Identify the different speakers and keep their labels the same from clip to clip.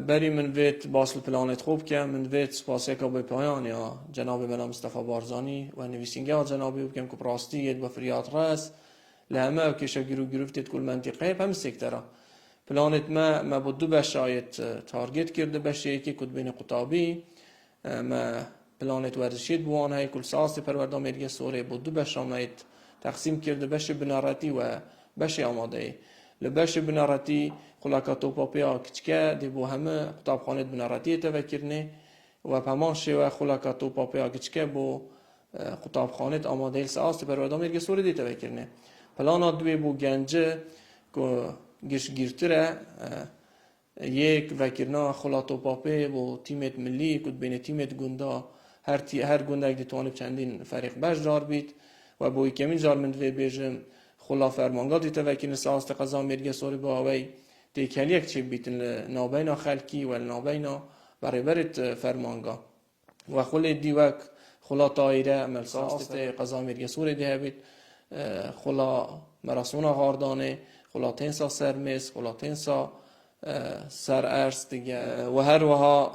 Speaker 1: بری من ویت باصل پلانت خوب که من ویت سپاسه که به پایان یا جناب ملا مصطفی بارزانی و نویسنگاه جنابی بکن که پراستی و فریاد راس لهمه و کشا گرفتید کل منطقه هم سکتره پلانت ما بدو بشایت تارگت کرده بشه که کد بین قطابی ما پلانت ورزشید بوان های کل ساست پرورده امریکا سوره بدو بشامایت تقسیم کرده بشه بنارتی و بشه آماده لباش بنارتی خلاقات و پاپیا کچکه دی بو همه قطابخانه بنارتی تفکرنه و پماشه و خلاقات و پاپیا کچکه بو قطابخانه آماده ساست پرورده امریکا سوره دی تفکرنه پلانات دوی بو گنجه که گشگیرتره یک وکرنا خلاط و پاپه و تیمت ملی کد بین تیمت گوندا هر گوندا یک دیتوانه چندین فریق بش دار بید و بوی کمین جار من دوی بیجم خلا فرمانگا دیتا وکرن ساست قضا مرگه سوری با هوی تیکلی یک چی بیتن نابینا خلکی و نابینا برای برد فرمانگا و خلی دیوک خلا طایره عمل ساست قضا مرگه سوری ده بید خلا مراسونا غاردانه خلا تنسا سرمز خلا تنسا سر ارس دیگه و هر وها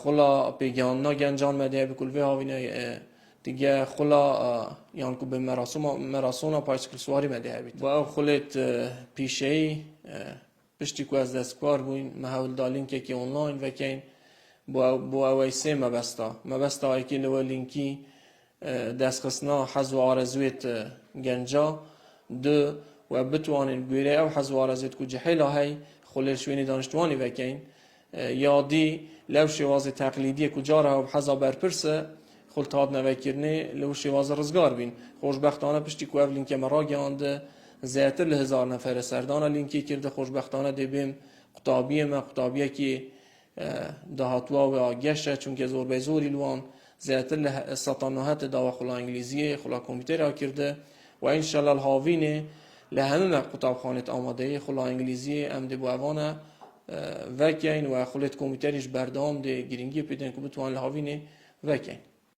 Speaker 1: خلا پیگاننا گنجان مده بکل وی هاوینه دیگه خلا یان کو به مراسونا پایسکل سواری مده بید و او خلت پیشهی پشتی کو از دستکار بوین محاول دالین که اونلاین و کین بو اوی سه مبستا های که لو لینکی دست خسنا حزو آرزویت گنجا دو و بتوانین گویره او حزو آرزویت کو جحیلا های خلال شوینی دانشتوانی وکین یادی لو شواز تقلیدی کجاره و حزا برپرسه خلطات نوکرنه لو شواز رزگار بین خوشبختانه پشتی کو اف لینک مرا گیانده زیادتر ل1000 نفر سردانه لینکی کرده خوشبختانه دیبیم قطابیه که دهاتوا و آگشه چون که زور به زوری لوان زیادتر ل109 داوا خلا انگلیزیه خلا کامپیوتر ها کرده و انشالله الهاوینه لهمه قطابخانه آماده خلا انگلیزی ام دی بووانه وکین و خلت کامپیوترش بردام دی گرینگی پیدن که بتوان الهاوینه وکین